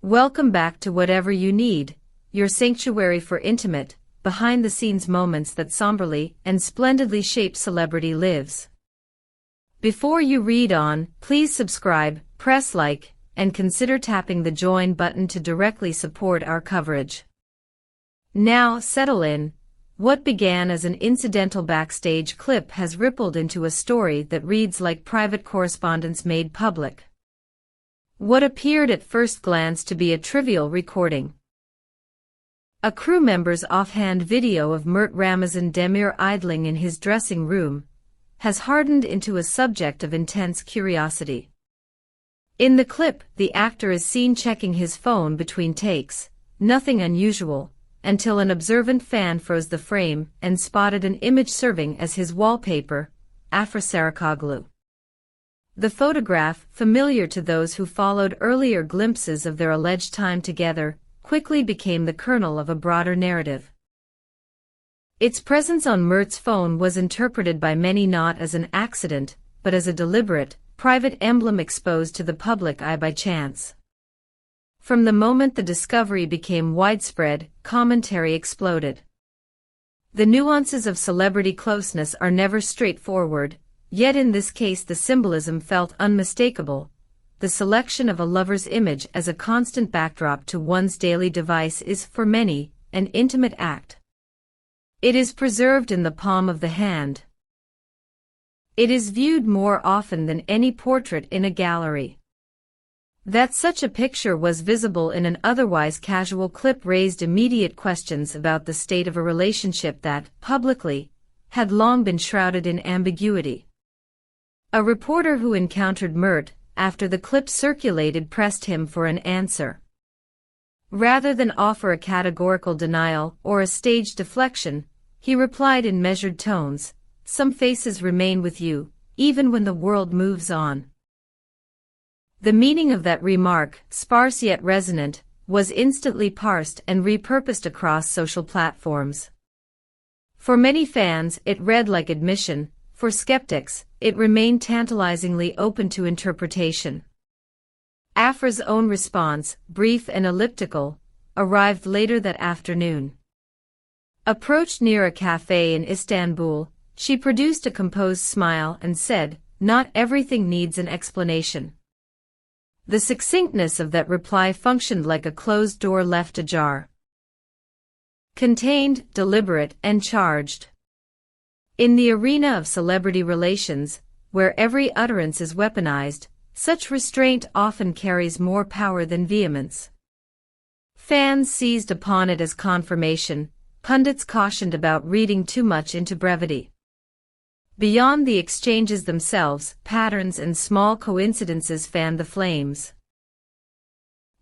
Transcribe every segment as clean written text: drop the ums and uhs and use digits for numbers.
Welcome back to Whatever You Need, your sanctuary for intimate, behind-the-scenes moments that somberly and splendidly shape celebrity lives. Before you read on, please subscribe, press like, and consider tapping the join button to directly support our coverage. Now, settle in. What began as an incidental backstage clip has rippled into a story that reads like private correspondence made public. What appeared at first glance to be a trivial recording. A crew member's offhand video of Mert Ramazan Demir idling in his dressing room has hardened into a subject of intense curiosity. In the clip, the actor is seen checking his phone between takes, nothing unusual, until an observant fan froze the frame and spotted an image serving as his wallpaper, Afra Saraçoğlu. The photograph, familiar to those who followed earlier glimpses of their alleged time together, quickly became the kernel of a broader narrative. Its presence on Mert's phone was interpreted by many not as an accident, but as a deliberate, private emblem exposed to the public eye by chance. From the moment the discovery became widespread, commentary exploded. The nuances of celebrity closeness are never straightforward, yet in this case the symbolism felt unmistakable. The selection of a lover's image as a constant backdrop to one's daily device is, for many, an intimate act. It is preserved in the palm of the hand. It is viewed more often than any portrait in a gallery. That such a picture was visible in an otherwise casual clip raised immediate questions about the state of a relationship that, publicly, had long been shrouded in ambiguity. A reporter who encountered Mert after the clip circulated pressed him for an answer. Rather than offer a categorical denial or a staged deflection, he replied in measured tones, "Some faces remain with you, even when the world moves on." The meaning of that remark, sparse yet resonant, was instantly parsed and repurposed across social platforms. For many fans, it read like admission. For skeptics, it remained tantalizingly open to interpretation. Afra's own response, brief and elliptical, arrived later that afternoon. Approached near a cafe in Istanbul, she produced a composed smile and said, "Not everything needs an explanation." The succinctness of that reply functioned like a closed door left ajar. Contained, deliberate, and charged. In the arena of celebrity relations, where every utterance is weaponized, such restraint often carries more power than vehemence. Fans seized upon it as confirmation, pundits cautioned about reading too much into brevity. Beyond the exchanges themselves, patterns and small coincidences fanned the flames.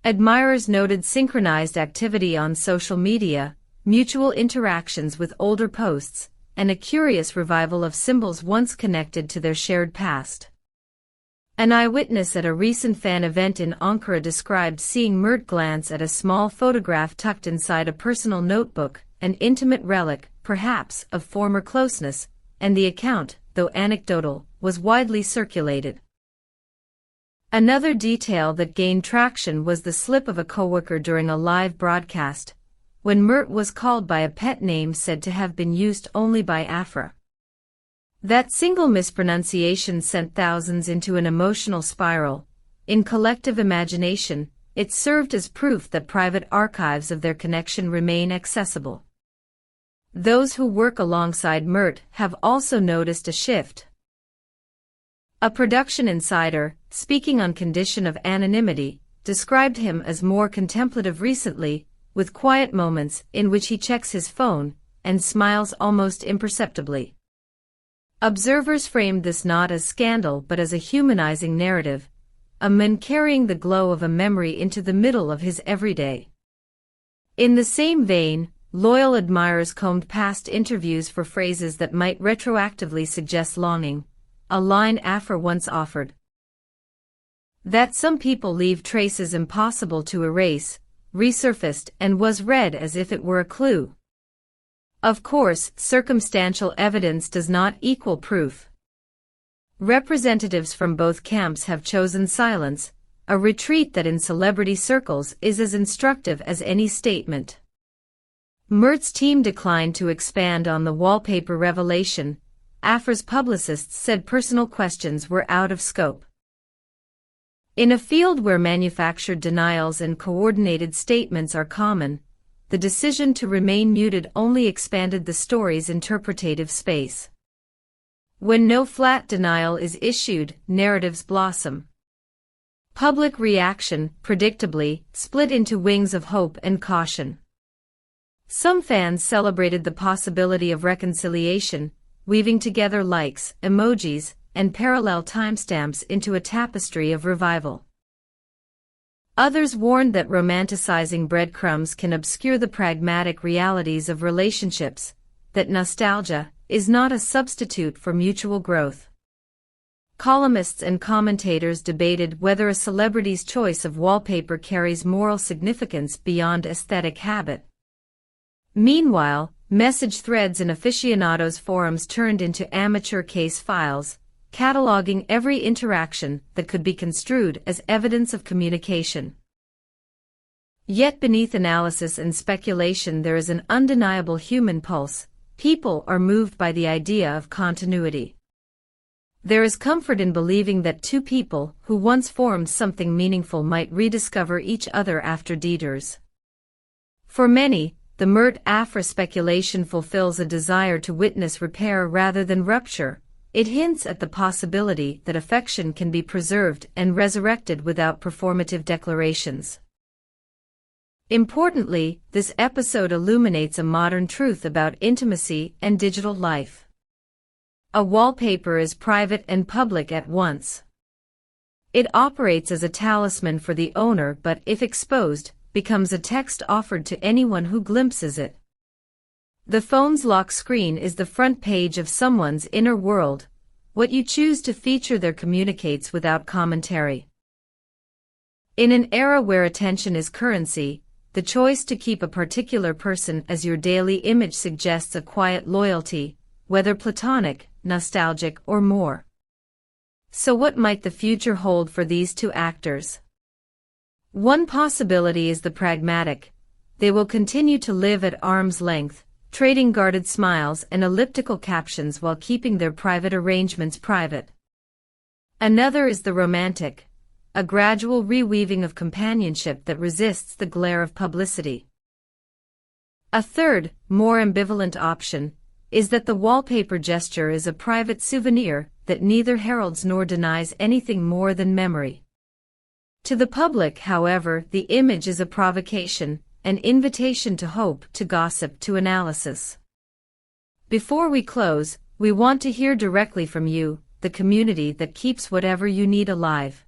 Admirers noted synchronized activity on social media, mutual interactions with older posts, and a curious revival of symbols once connected to their shared past. An eyewitness at a recent fan event in Ankara described seeing Mert glance at a small photograph tucked inside a personal notebook, an intimate relic, perhaps, of former closeness, and the account, though anecdotal, was widely circulated. Another detail that gained traction was the slip of a coworker during a live broadcast, when Mert was called by a pet name said to have been used only by Afra. That single mispronunciation sent thousands into an emotional spiral. In collective imagination, it served as proof that private archives of their connection remain accessible. Those who work alongside Mert have also noticed a shift. A production insider, speaking on condition of anonymity, described him as more contemplative recently, with quiet moments in which he checks his phone and smiles almost imperceptibly. Observers framed this not as scandal but as a humanizing narrative, a man carrying the glow of a memory into the middle of his everyday. In the same vein, loyal admirers combed past interviews for phrases that might retroactively suggest longing, a line Afra once offered. That some people leave traces impossible to erase, resurfaced and was read as if it were a clue. Of course, circumstantial evidence does not equal proof. Representatives from both camps have chosen silence, a retreat that in celebrity circles is as instructive as any statement. Mert's team declined to expand on the wallpaper revelation. Afra's publicists said personal questions were out of scope. In a field where manufactured denials and coordinated statements are common, the decision to remain muted only expanded the story's interpretative space. When no flat denial is issued, narratives blossom. Public reaction, predictably, split into wings of hope and caution. Some fans celebrated the possibility of reconciliation, weaving together likes, emojis, and parallel timestamps into a tapestry of revival. Others warned that romanticizing breadcrumbs can obscure the pragmatic realities of relationships, that nostalgia is not a substitute for mutual growth. Columnists and commentators debated whether a celebrity's choice of wallpaper carries moral significance beyond aesthetic habit. Meanwhile, message threads in aficionados' forums turned into amateur case files, cataloging every interaction that could be construed as evidence of communication. Yet beneath analysis and speculation there is an undeniable human pulse. People are moved by the idea of continuity. There is comfort in believing that two people who once formed something meaningful might rediscover each other after detours. For many, the Mert-Afra speculation fulfills a desire to witness repair rather than rupture. It hints at the possibility that affection can be preserved and resurrected without performative declarations. Importantly, this episode illuminates a modern truth about intimacy and digital life. A wallpaper is private and public at once. It operates as a talisman for the owner, but if exposed, becomes a text offered to anyone who glimpses it. The phone's lock screen is the front page of someone's inner world. What you choose to feature there communicates without commentary. In an era where attention is currency, the choice to keep a particular person as your daily image suggests a quiet loyalty, whether platonic, nostalgic, or more. So what might the future hold for these two actors? One possibility is the pragmatic. They will continue to live at arm's length, trading guarded smiles and elliptical captions while keeping their private arrangements private. Another is the romantic, a gradual reweaving of companionship that resists the glare of publicity. A third, more ambivalent option, is that the wallpaper gesture is a private souvenir that neither heralds nor denies anything more than memory. To the public, however, the image is a provocation, an invitation to hope, to gossip, to analysis. Before we close, we want to hear directly from you, the community that keeps whatever you need alive.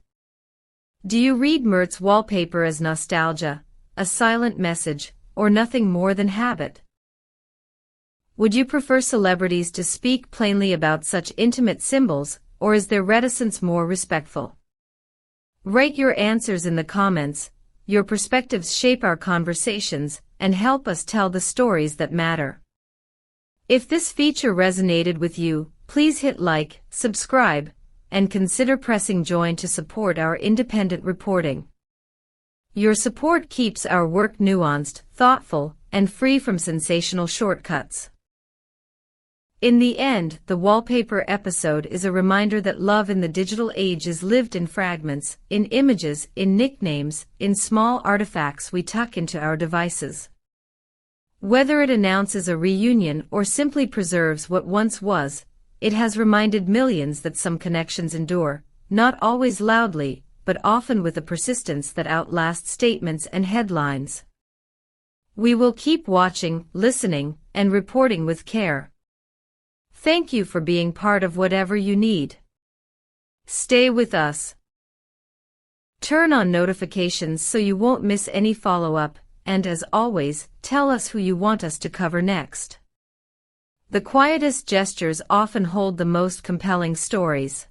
Do you read Mert's wallpaper as nostalgia, a silent message, or nothing more than habit? Would you prefer celebrities to speak plainly about such intimate symbols, or is their reticence more respectful? Write your answers in the comments. Your perspectives shape our conversations and help us tell the stories that matter. If this feature resonated with you, please hit like, subscribe, and consider pressing join to support our independent reporting. Your support keeps our work nuanced, thoughtful, and free from sensational shortcuts. In the end, the wallpaper episode is a reminder that love in the digital age is lived in fragments, in images, in nicknames, in small artifacts we tuck into our devices. Whether it announces a reunion or simply preserves what once was, it has reminded millions that some connections endure, not always loudly, but often with a persistence that outlasts statements and headlines. We will keep watching, listening, and reporting with care. Thank you for being part of whatever you need. Stay with us. Turn on notifications so you won't miss any follow-up, and as always, tell us who you want us to cover next. The quietest gestures often hold the most compelling stories.